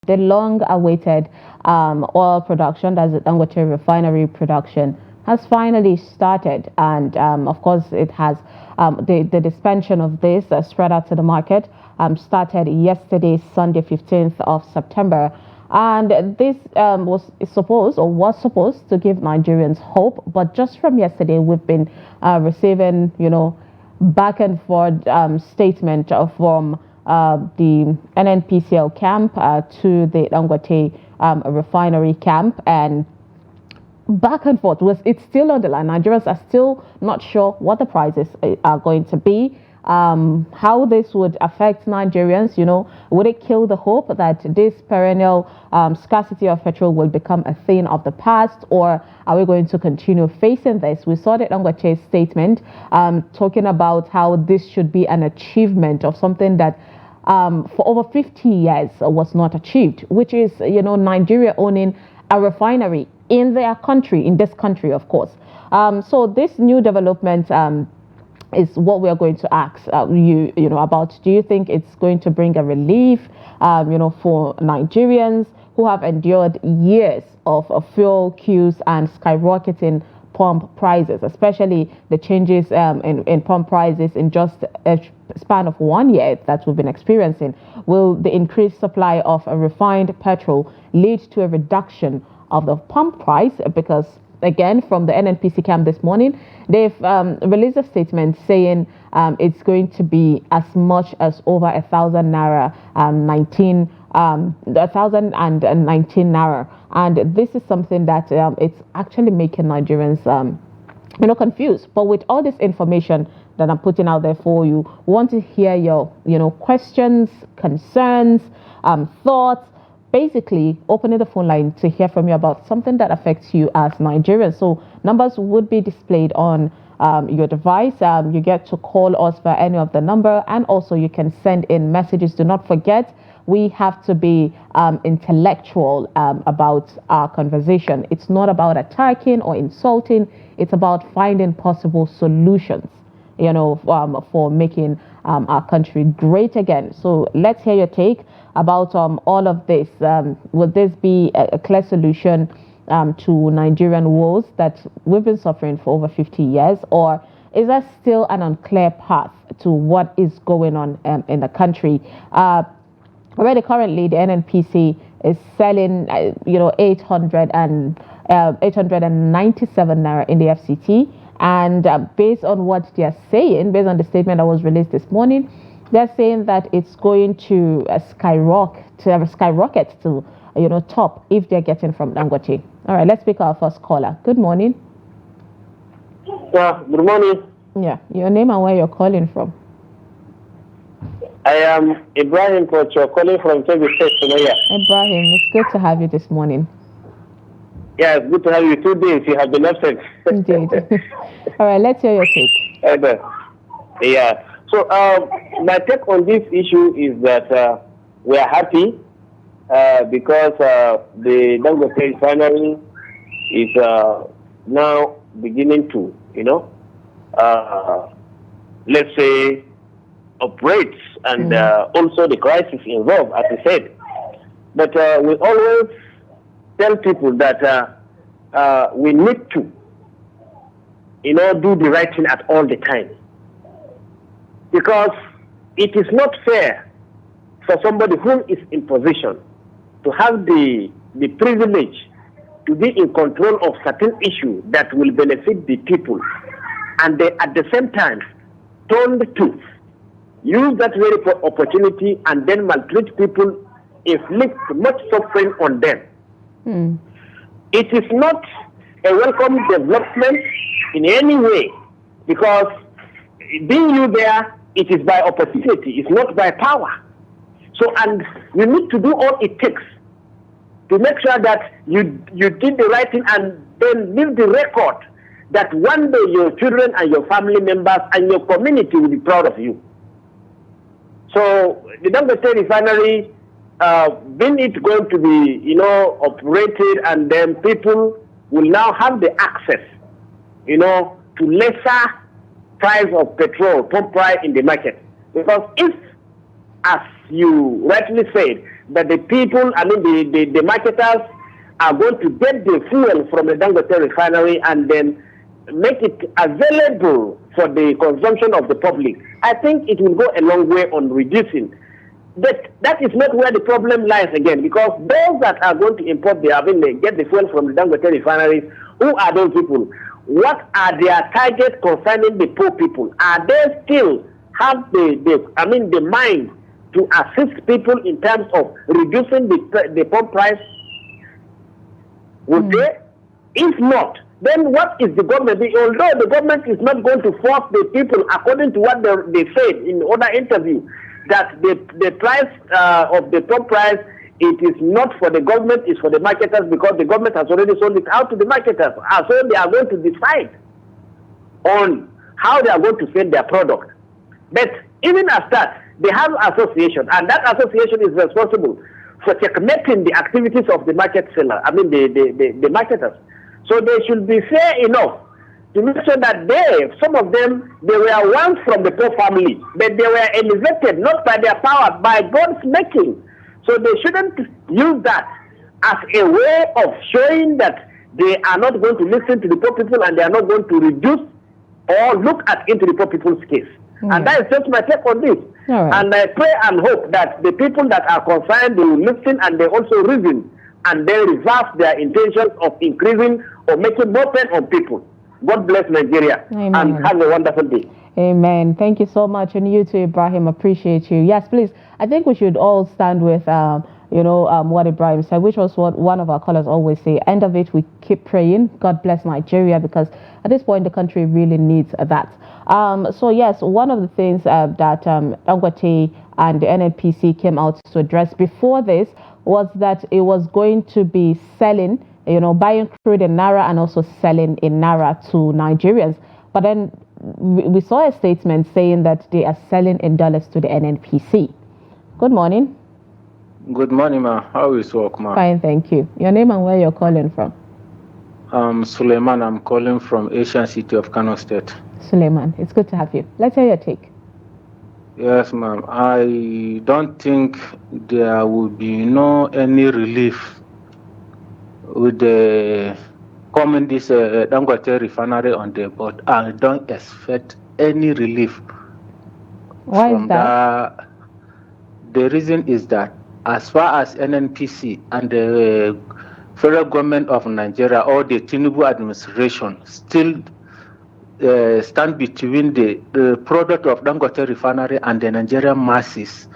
The long-awaited oil production, that's the Dangote Refinery production, has finally started, and of course, it has the dispensation of this spread out to the market started yesterday, Sunday, 15th of September, and this was supposed to give Nigerians hope, but just from yesterday, we've been receiving, back and forth statement from the NNPCL camp to the Dangote refinery camp, and back and forth. It's still on the line. Nigerians are still not sure what the prices are going to be, how this would affect Nigerians. Would it kill the hope that this perennial scarcity of petrol will become a thing of the past, or are we going to continue facing this? We saw the Dangote statement talking about how this should be an achievement of something that for over 50 years was not achieved, which is, Nigeria owning a refinery in their country, in this country, of course. So this new development is what we are going to ask you about. Do you think it's going to bring a relief, for Nigerians who have endured years of fuel queues and skyrocketing pump prices, especially the changes in pump prices in just a span of 1 year that we've been experiencing? Will the increased supply of refined petrol lead to a reduction of the pump price? Because again, from the NNPC camp this morning, they've released a statement saying it's going to be as much as over 1,000 naira, 1,019 naira, and this is something that it's actually making Nigerians confused. But with all this information that I'm putting out there for you, want to hear your questions, concerns, thoughts. Basically, opening the phone line to hear from you about something that affects you as Nigerians. So numbers would be displayed on your device. You get to call us via any of the number, and also you can send in messages. Do not forget, we have to be intellectual about our conversation. It's not about attacking or insulting. It's about finding possible solutions, for making our country great again. So let's hear your take about all of this. Would this be a clear solution to Nigerian woes that we've been suffering for over 50 years, or is there still an unclear path to what is going on in the country? Already currently, the NNPC is selling 897 naira in the FCT, and based on what they're saying, based on the statement that was released this morning, they're saying that it's going to skyrocket to top if they're getting from Dangote. All right, let's pick our first caller. Good morning. Yeah, good morning. Yeah, your name and where you're calling from. I am Ibrahim Petrol, calling from Kebbi State, Sumayya. Ibrahim, it's good to have you this morning. Yeah, it's good to have you. 2 days you have been absent. Indeed. All right, let's hear your take. Yeah. So my take on this issue is that we are happy because the Dangote Refinery is now beginning to, let's say, operate, and also the crisis involved, as I said. But we always tell people that we need to, do the right thing at all the time. Because it is not fair for somebody who is in position to have the privilege to be in control of certain issues that will benefit the people, and they at the same time turn to use that very opportunity and then maltreat people, inflict much suffering on them. It is not a welcome development in any way, because being you there, it is by opportunity, it's not by power. So, and you need to do all it takes to make sure that you did the right thing, and then leave the record that one day your children and your family members and your community will be proud of you. So the Dangote Refinery, being it going to be, operated, and then people will now have the access, to lesser price of petrol, pump price in the market. Because if, as you rightly said, that the people, the marketers are going to get the fuel from the Dangote refinery and then make it available for the consumption of the public, I think it will go a long way on reducing. But that is not where the problem lies again, because those that are going to import they get the fuel from the Dangote refineries, who are those people? What are their targets concerning the poor people? Are they still have the mind to assist people in terms of reducing the pump price? Would they? If not, then what is the government doing? Although the government is not going to force the people, according to what they said in other interview, that the price of the pump price, it is not for the government, it's for the marketers, because the government has already sold it out to the marketers. So they are going to decide on how they are going to sell their product. But even as that, they have association, and that association is responsible for checkmating the activities of the market seller, the marketers. So they should be fair enough to make sure that some of them, they were once from the poor family, but they were elevated not by their power, by God's making. So they shouldn't use that as a way of showing that they are not going to listen to the poor people and they are not going to reduce or look into the poor people's case. And that is just my take on this. Right. And I pray and hope that the people that are concerned, they will listen and they also reason and then reverse their intentions of increasing or making more pain on people. God bless Nigeria. Amen. And have a wonderful day. Amen. Thank you so much. And you too, Ibrahim. Appreciate you. Yes, please. I think we should all stand with, what Ibrahim said, which was what one of our callers always say. End of it, we keep praying. God bless Nigeria, because at this point, the country really needs that. So yes, one of the things that Dangote and the NNPC came out to address before this was that it was going to be selling, buying crude in Naira and also selling in Naira to Nigerians. But then we saw a statement saying that they are selling in dollars to the NNPC. Good morning. Good morning, ma. How is work, ma? Fine, thank you. Your name and where you're calling from? Suleiman. I'm calling from Asian city of Kano State. Suleiman, it's good to have you. Let's hear your take. Yes, ma'am. I don't think there will be any relief with the coming this Dangote refinery on the board. I don't expect any relief. Why is that? The reason is that as far as NNPC and the federal government of Nigeria or the Tinubu administration still stand between the product of Dangote refinery and the Nigerian masses,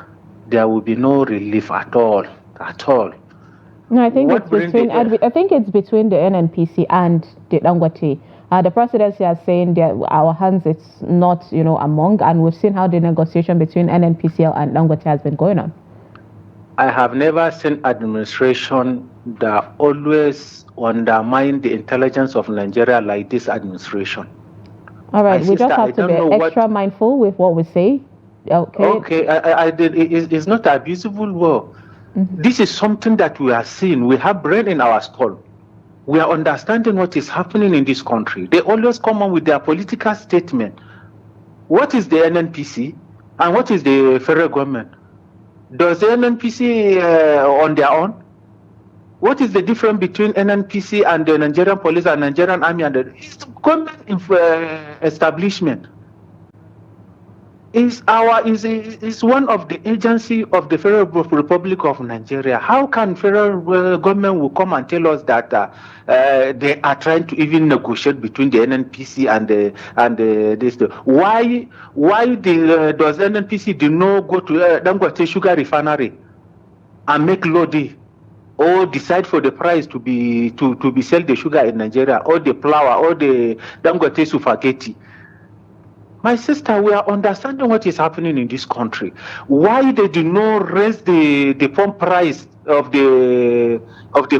there will be no relief at all. No, I think it's between. I think it's between the NNPC and the Dangote. The presidency is saying that our hands it's not among, and we've seen how the negotiation between NNPCL and Dangote has been going on. I have never seen administration that always undermine the intelligence of Nigeria like this administration. All right, we just have to be extra mindful with what we say. Okay, it's not abusable word. Mm-hmm. This is something that we are seeing. We have brain in our skull. We are understanding what is happening in this country. They always come on with their political statement. What is the NNPC and what is the federal government? Does the NNPC on their own? What is the difference between NNPC and the Nigerian police and Nigerian army and it's the government establishment? Is one of the agency of the Federal Republic of Nigeria. How can federal government will come and tell us that they are trying to even negotiate between the NNPC and this? Why does NNPC do not go to Dangote sugar refinery and make loading or decide for the price to be sell the sugar in Nigeria or the flour or the Dangote spaghetti? My sister, we are understanding what is happening in this country. Why they do not raise the pump price of the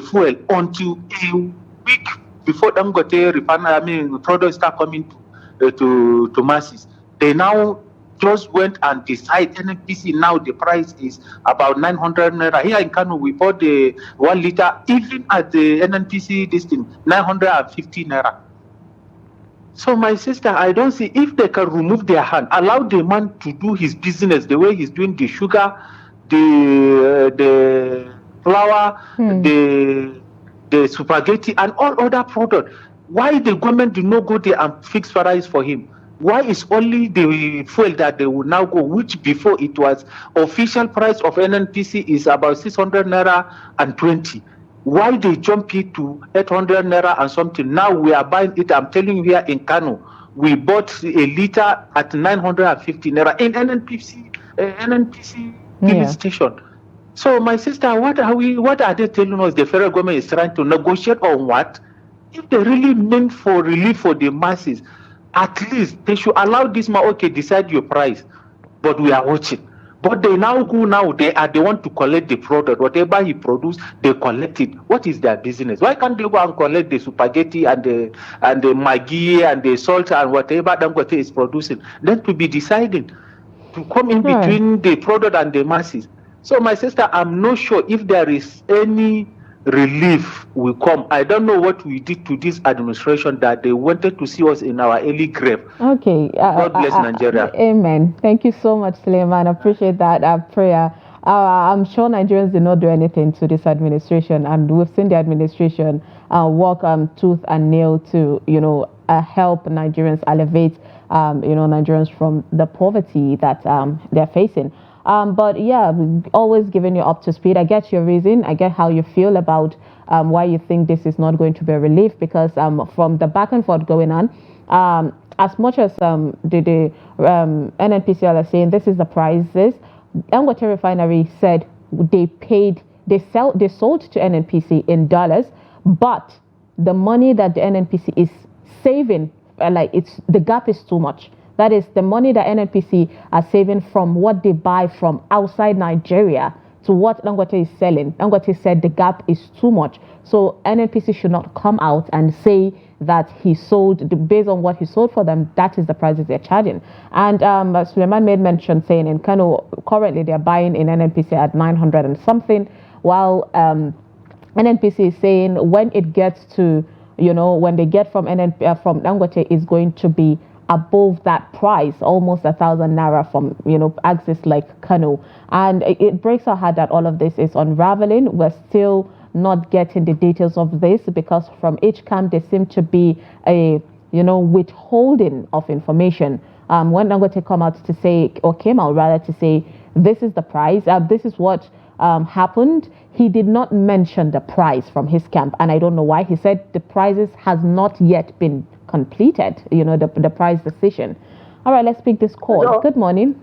fuel until a week before Dangote refinery, products start coming to masses. They now just went and decide NNPC now the price is about 900 naira. Here in Kano, we bought the 1 liter, even at the NNPC this thing, 950 naira. So my sister, I don't see if they can remove their hand, allow the man to do his business the way he's doing the sugar the flour, the spaghetti, and all other products. Why the government do not go there and fix price for him? Why is only the fuel that they will now go, which before it was official price of NNPC is about 600 naira and 20. Why they jump it to 800 naira and something? Now we are buying it. I'm telling you, here in Kano, we bought a liter at 950 naira in NNPC filling station. So my sister, what are they telling us? The federal government is trying to negotiate on what? If they really meant for relief for the masses, at least they should allow this man, okay, decide your price, but we are watching. But they now they want to collect the product. Whatever he produced, they collect it. What is their business? Why can't they go and collect the spaghetti and the Maggi and the salt and whatever Dangote is producing? Then to be deciding to come in between the product and the masses. So my sister, I'm not sure if there is any relief will come. I don't know what we did to this administration that they wanted to see us in our early grave. Okay. God bless Nigeria. Amen. Thank you so much, Suleiman. I appreciate that prayer. I'm sure Nigerians did not do anything to this administration, and we've seen the administration work tooth and nail to, help Nigerians elevate, Nigerians from the poverty that they're facing. But yeah, always giving you up to speed. I get your reason. I get how you feel about why you think this is not going to be a relief, because from the back and forth going on, as much as the NNPCL are saying this is the prices, Dangote Refinery said they sold to NNPC in dollars, but the money that the NNPC is saving, the gap is too much. That is the money that NNPC are saving from what they buy from outside Nigeria to what Dangote is selling. Dangote said the gap is too much. So NNPC should not come out and say that he sold, based on what he sold for them, that is the prices they're charging. And Suleiman made mention saying in Kano, currently they're buying in NNPC at 900 and something, while NNPC is saying when it gets to, when they get from from Dangote is going to be above that price, almost 1,000 naira from axis like Kano. And it breaks our heart that all of this is unraveling. We're still not getting the details of this, because from each camp there seemed to be a withholding of information. When Dangote came out rather to say this is the price, this is what happened, he did not mention the price from his camp, and I don't know why. He said the prices has not yet been completed, the price decision. All right, let's pick this call. Hello. Good morning.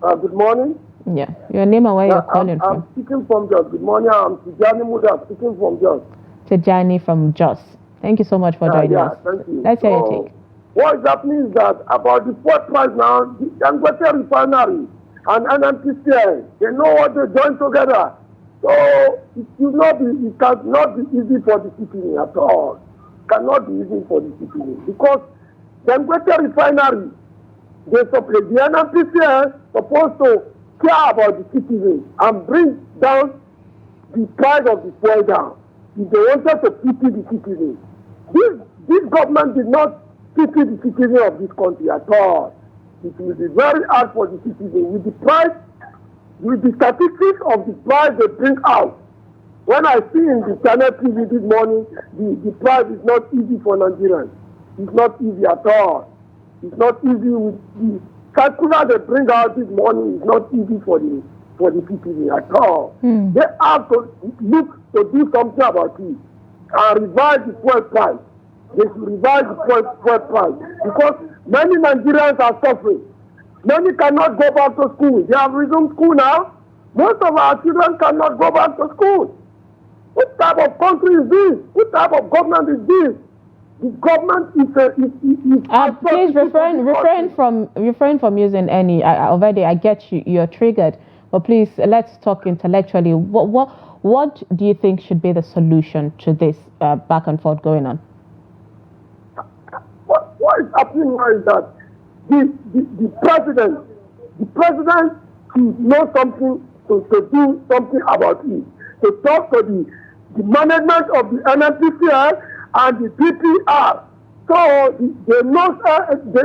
Good morning. Yeah, your name and where you're calling from. I'm speaking from Jos. Good morning. I'm Tijani Muda, speaking from Jos. Tijani from Jos. Thank you so much for joining us. Thank you. Let's hear your take. What is happening is that about the fourth price now, the Dangote Refinery and NNPCL, they know what they join together. So it cannot be easy for the citizen at all. Cannot be easy for the citizen, because Dangote Refinery, the NNPCL supposed to care about the citizens and bring down the price of the fuel down. If they wanted to pity the citizens, this government did not pity the citizens of this country at all. It will be very hard for the citizens with the price, with the statistics of the price they bring out. When I see in the channel TV this morning, the price is not easy for Nigerians. It's not easy at all. It's not easy with the circular they bring out this morning. It's not easy for the citizens at all. They have to look to do something about it and revise the fuel price. They should revise the fuel price, because many Nigerians are suffering. Many cannot go back to school. They have resumed school now. Most of our children cannot go back to school. What type of country is this? What type of government is this? The government is please refrain from using any. Already, I get you. You're triggered, but please let's talk intellectually. What do you think should be the solution to this back and forth going on? What is happening now is that the president should know something to do something about it. To talk to the management of the NNPCL and the PPR, so they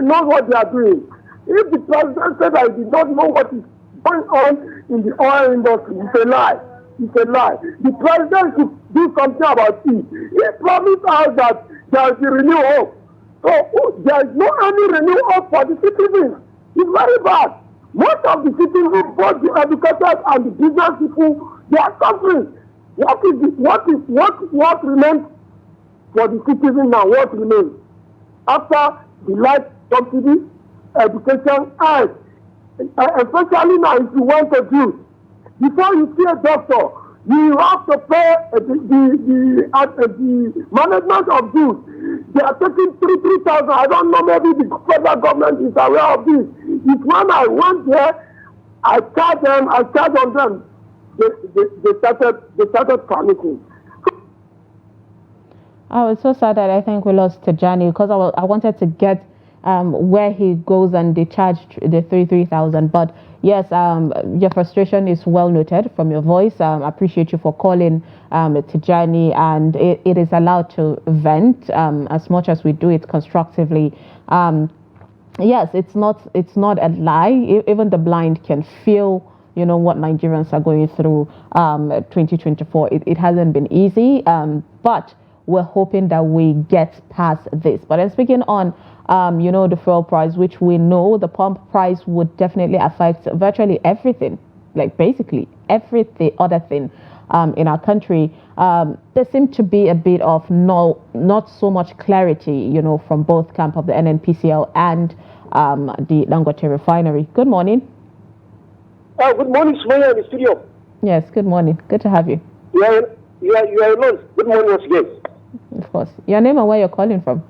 know what they are doing. If the president said I did not know what is going on in the oil industry is a lie. It's a lie. The president should do something about it. He promised us that there is a renewal hope. So there is no any renewal hope for the citizens. It's very bad. Most of the citizens, both the educators and the business people, they are suffering. What remains for the citizen now? What remains after the light subsidy, education, and especially now if you want to do before you see a doctor, you have to pay the management of dues. They are taking 3,000. I don't know, maybe the federal government is aware of this. If when I went there, I charge on them. They started panicking. I was so sad that I think we lost Tijani because I wanted to get where he goes and they charged the 3,000. But yes, your frustration is well noted from your voice. I appreciate you for calling Tijani, and it is allowed to vent as much as we do it constructively. Yes, it's not a lie. Even the blind can feel, what Nigerians are going through 2024. It hasn't been easy, but we're hoping that we get past this. But I'm speaking on, the fuel price, which we know the pump price would definitely affect virtually everything, like basically every other thing in our country. There seems to be a bit of not so much clarity, from both camp of the NNPCL and the Dangote Refinery. Good morning. Good morning, Sumayya in the studio. Yes, good morning. Good to have you. You are alone. Good morning once again. Of course. Your name and where you're calling from?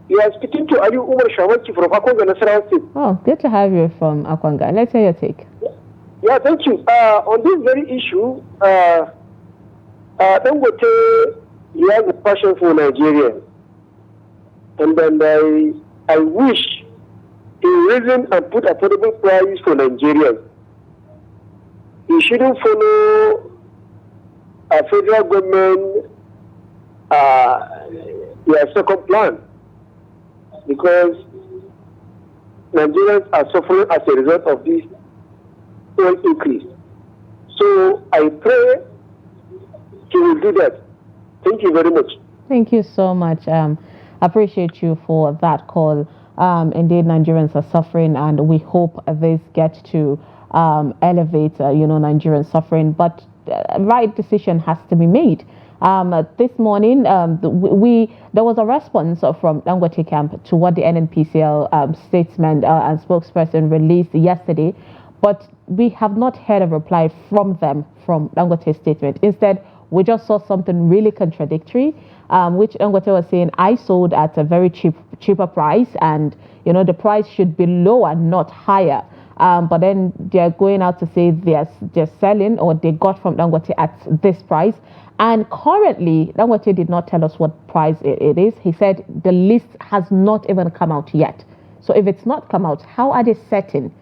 You are speaking to Ali Umar Shamanti from Akwanga, Nasarawa State. Oh, good to have you from Akwanga. Let's hear your take. Yeah, thank you. On this very issue, Dangote, he has a passion for Nigeria. And then I wish he reason and put affordable price for Nigerians. He shouldn't follow a federal government their second plan, because Nigerians are suffering as a result of this oil increase. So I pray he will do that. Thank you very much. Thank you so much. Appreciate you for that call. Indeed, Nigerians are suffering, and we hope this gets to elevate, Nigerian suffering. But right decision has to be made. This morning, there was a response from Dangote camp to what the NNPCL statement and spokesperson released yesterday, but we have not heard a reply from them from Dangote's statement. Instead, we just saw something really contradictory, which Dangote was saying, I sold at a very cheaper price, and the price should be lower, not higher. But then they're going out to say they're selling, or they got from Dangote at this price. And currently, Dangote did not tell us what price it is. He said the list has not even come out yet. So if it's not come out, how are they setting,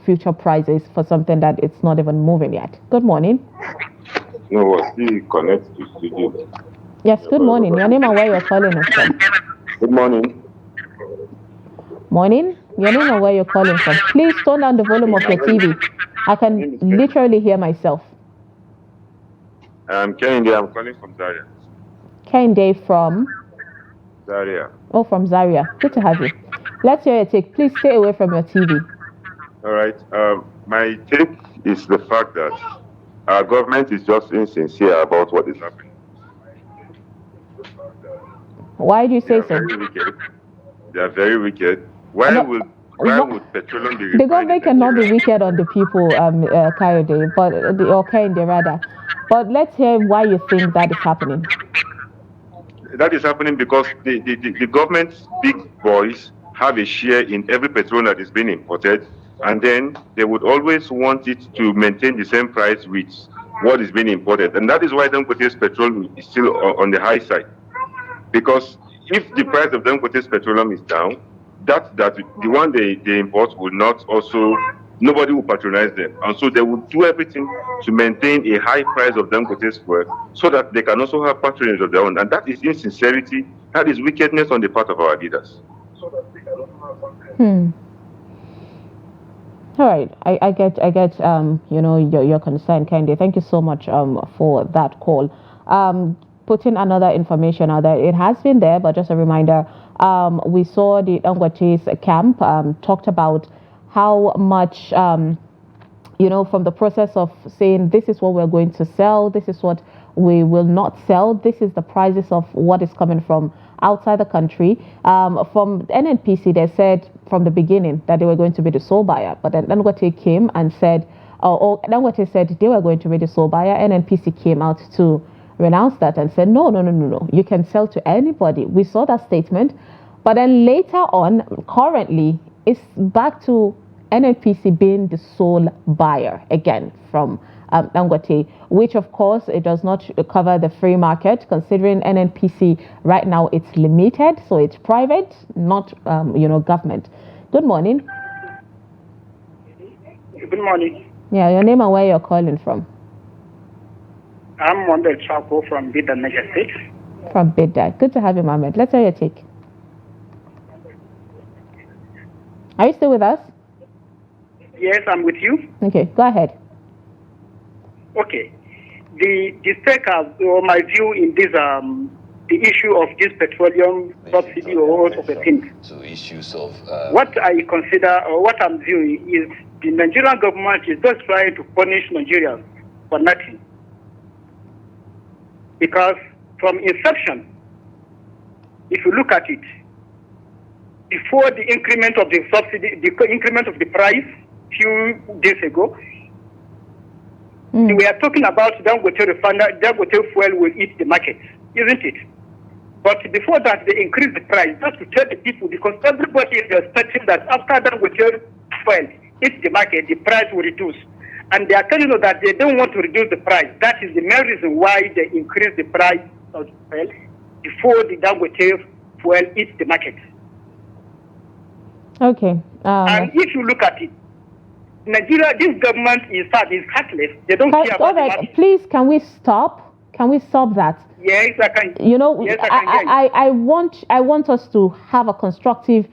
future prices for something that it's not even moving yet? Good morning. No, still connect to studio. Yes, good morning. Your name and where you're calling us from? Good morning. Morning. Your name and where you're calling from. Please turn down the volume of your TV. I can literally hear myself. I'm Kennedy. I'm calling from Zaria. Kennedy from? Zaria. Oh, from Zaria. Good to have you. Let's hear your take. Please stay away from your TV. All right. My take is the fact that our government is just insincere about what is happening. Why do you say so? Very wicked. They are very wicked. Why would petroleum be? The government cannot be wicked on the people, Kayode, or Kayode rather. But let's hear why you think that is happening. That is happening because the government's big boys have a share in every petrol that is being imported, and then they would always want it to maintain the same price with what is being imported. And that is why Dangote's petrol is still on the high side. Because if the price of Dangote's petroleum is down, that the one they import will not also, nobody will patronize them. And so they will do everything to maintain a high price of Dangote's fuel so that they can also have patronage of their own. And that is insincerity, that is wickedness on the part of our leaders. All right, I get your concern, Kendi. Thank you so much for that call. Putting another information out there, it has been there, but just a reminder, we saw the Dangote's camp talked about how much from the process of saying this is what we're going to sell, this is what we will not sell, this is the prices of what is coming from outside the country. From NNPC, they said from the beginning that they were going to be the sole buyer, but then Dangote came and said, or Dangote said they were going to be the sole buyer. NNPC came out to renounce that and said, no, you can sell to anybody. We saw that statement, but then later on, currently, it's back to NNPC being the sole buyer again from Dangote, which of course it does not cover the free market, considering NNPC right now it's limited, so it's private, not government. Good morning. Good morning. Yeah, your name and where you're calling from. I'm Mohamed Chapo from Bida, Niger State. From Bida. Good to have you, Mohamed. Let's hear your take. Are you still with us? Yes, I'm with you. Okay, go ahead. Okay. The stake, or my view in this, the issue of this petroleum subsidy or also the things. To issues of what I consider or what I'm viewing is the Nigerian government is just trying to punish Nigerians for nothing. Because from inception, if you look at it, before the increment of the subsidy, the increment of the price few days ago, we are talking about Dangote Refinery, Dangote fuel will eat the market, isn't it? But before that, they increased the price just to tell the people, because everybody is expecting that after Dangote fuel eats the market, the price will reduce. And they are telling us that they don't want to reduce the price. That is the main reason why they increase the price of the fuel before the Dangote fuel eats the market. Okay. And if you look at it, Nigeria, this government is heartless. They don't care about the market. Please, can we stop? Can we stop that? Yes, I can. Yes, I want us to have a constructive,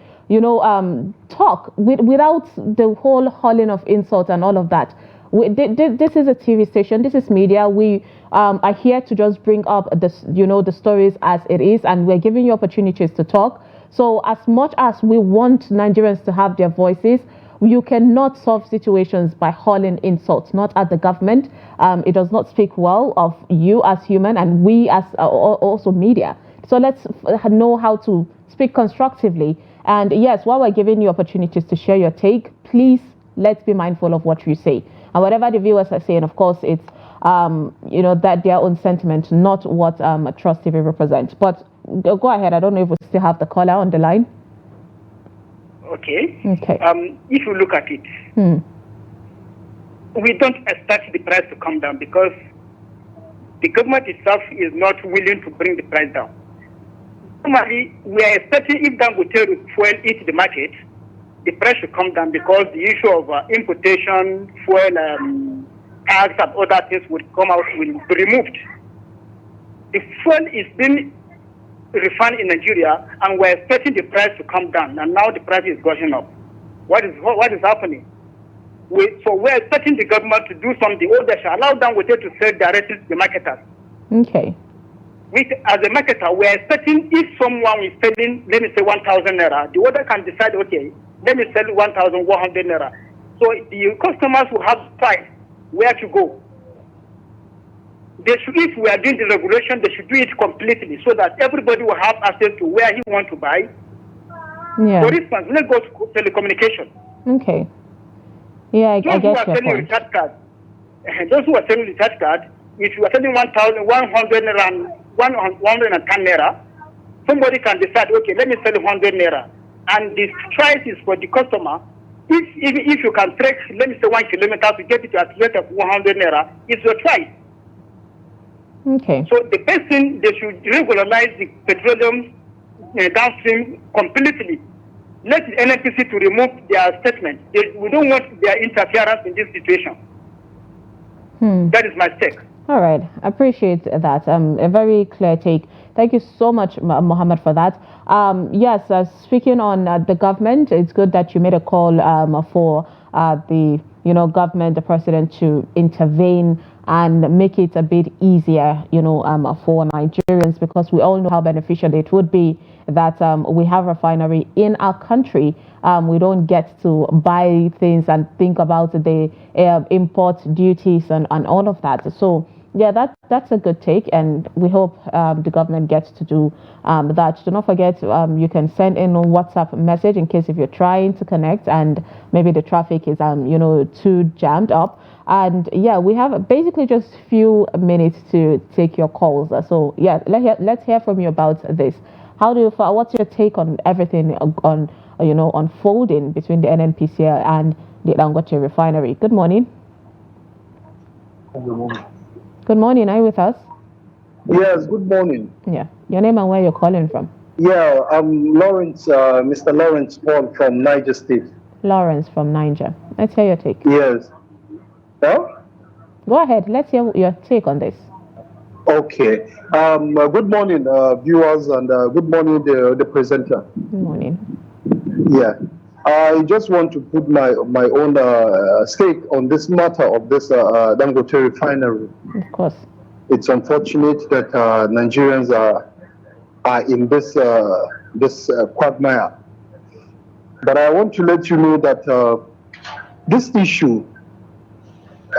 talk without the whole hurling of insults and all of that. This is a TV station. This is media. We are here to just bring up the stories as it is, and we're giving you opportunities to talk. So as much as we want Nigerians to have their voices, you cannot solve situations by hurling insults, not at the government. It does not speak well of you as human and we as also media. So let's know how to speak constructively. And yes, while we're giving you opportunities to share your take, please, let's be mindful of what you say. And whatever the viewers are saying, of course, it's, that their own sentiment, not what Trust TV represents. But go ahead. I don't know if we still have the caller on the line. Okay. Okay. If you look at it, we don't expect the price to come down because the government itself is not willing to bring the price down. Normally, we are expecting if Dangote fuel eats the market, the price should come down because the issue of importation, fuel, tax and other things would come out, will be removed. The fuel is being refined in Nigeria, and we're expecting the price to come down, and now the price is going up. What is happening? We're expecting the government to do something, or they should allow Dangote to sell directly to the marketers. Okay. As a marketer, we're expecting if someone is selling, let me say 1,000 naira, the other can decide, okay, let me sell 1,100 naira. So the customers will have to decide where to go. If we are doing the regulation, they should do it completely so that everybody will have access to where he wants to buy. Yeah. For instance, let's go to telecommunication. Okay. Yeah, I get your point. Recharge card, those who are selling recharge card, if you are selling 1,100 naira and 110 naira, somebody can decide, okay, let me sell 100 naira. And the price is for the customer. If you can trek, let me say 1 kilometer to get it at the rate of 100 naira, it's your choice. Okay. So the best thing, they should regularize the petroleum downstream completely. Let the NNPC to remove their statement. We don't want their interference in this situation. That is my take. All right. I appreciate that. A very clear take. Thank you so much, Mohammed, for that. Yes, speaking on the government, it's good that you made a call for the government, the president, to intervene and make it a bit easier, for Nigerians, because we all know how beneficial it would be that we have refinery in our country. We don't get to buy things and think about the import duties and all of that. So yeah, that's a good take, and we hope the government gets to do that. Do not forget, you can send in a WhatsApp message in case if you're trying to connect and maybe the traffic is too jammed up. And yeah, we have basically just a few minutes to take your calls. So yeah, let's hear from you about this. What's your take on everything on unfolding between the NNPCL and the Dangote Refinery? Good morning. Good morning. Are you with us? Yes, good morning. Yeah. Your name and where you're calling from? Yeah, I'm Lawrence, Mr. Lawrence Paul from Niger State. Lawrence from Niger. Let's hear your take. Yes. Huh? Go ahead. Let's hear your take on this. Okay. Good morning, viewers, and good morning, the presenter. Good morning. Yeah. I just want to put my own stake on this matter of this Dangote refinery. Of course. It's unfortunate that Nigerians are in this quagmire. But I want to let you know that this issue,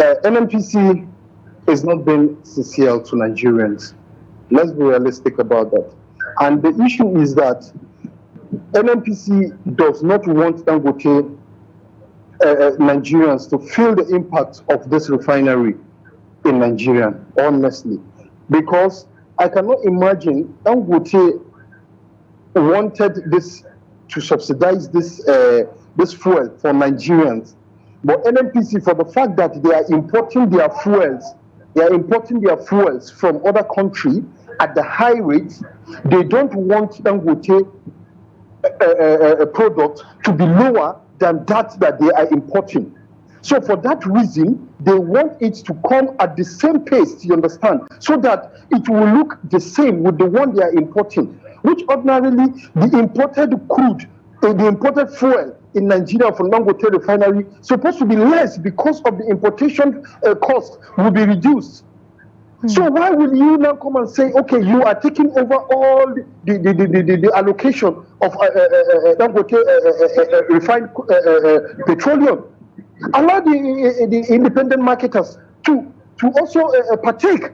NNPC is not being sincere to Nigerians. Let's be realistic about that. And the issue is that NNPC does not want Dangote Nigerians to feel the impact of this refinery in Nigeria, honestly. Because I cannot imagine Dangote wanted this to subsidize this fuel for Nigerians. But NNPC, for the fact that they are importing their fuels from other countries at the high rates, they don't want Dangote a product to be lower than that they are importing. So for that reason, they want it to come at the same pace, you understand, so that it will look the same with the one they are importing, which ordinarily the imported crude, the imported fuel in Nigeria from Dangote refinery supposed to be less because of the importation cost will be reduced. So why will you now come and say, okay, you are taking over all the allocation of Dangote refined petroleum? Allow the independent marketers to also partake,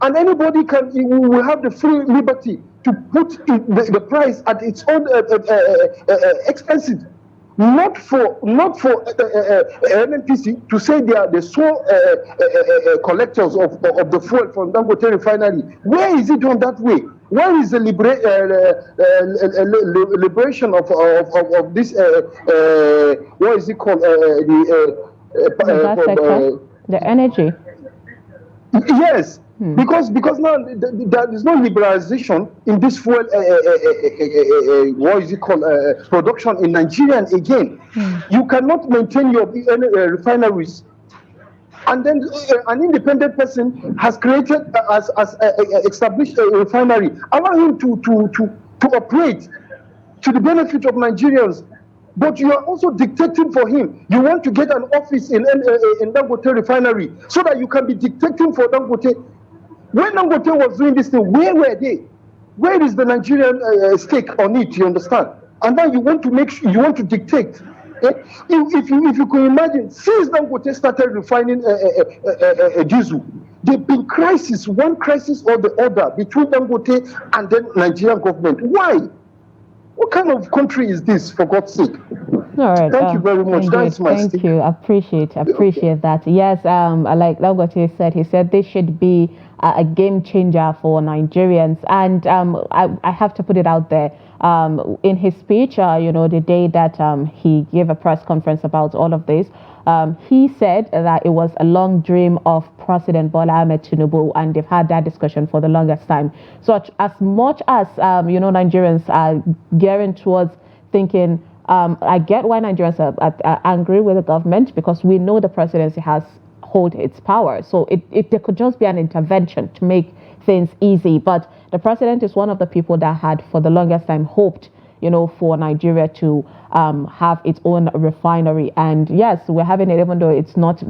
and anybody will have the free liberty to put the price at its own expenses. Not for NNPC to say they are the sole collectors of the fuel from Dangote refinery. Where is it done that way? Where is the liberation of this? What is it called? The energy. Yes. Because now there is no liberalization in this fuel production in Nigeria again. You cannot maintain your refineries, and then an independent person has created established a refinery. Allow him to operate to the benefit of Nigerians. But you are also dictating for him. You want to get an office in Dangote refinery so that you can be dictating for Dangote. When Dangote was doing this thing, where were they? Where is the Nigerian stake on it? You understand? And now you want to dictate. If you can imagine, since Dangote started refining diesel, there've been crisis, one crisis or the other between Dangote and the Nigerian government. Why? What kind of country is this, for God's sake? All right. Thank you very much. That's my Thank you. Appreciate that. Yes, like Dangote said, he said this should be a game changer for Nigerians. And I have to put it out there. In his speech, the day that he gave a press conference about all of this, he said that it was a long dream of President Bola Ahmed Tinubu, and they've had that discussion for the longest time. So as much as, Nigerians are gearing towards thinking, I get why Nigerians are angry with the government, because we know the presidency has hold its power. So there could just be an intervention to make things easy. But the president is one of the people that had for the longest time hoped for Nigeria to have its own refinery. And yes, we're having it, even though it's not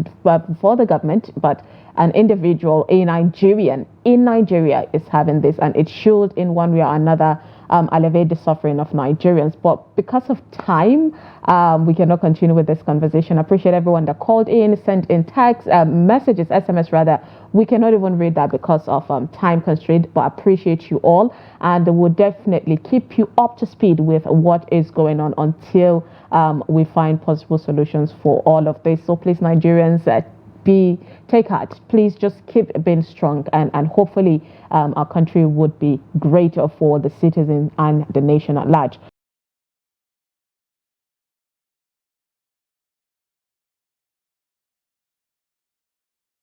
for the government, but an individual, a Nigerian in Nigeria is having this, and it should in one way or another alleviate the suffering of Nigerians. But because of time, we cannot continue with this conversation. I appreciate everyone that called in, sent in text, messages, SMS rather. We cannot even read that because of time constraint, but I appreciate you all, and we'll definitely keep you up to speed with what is going on until we find possible solutions for all of this. So please, Nigerians, take heart. Please just keep being strong, and hopefully our country would be greater for the citizens and the nation at large.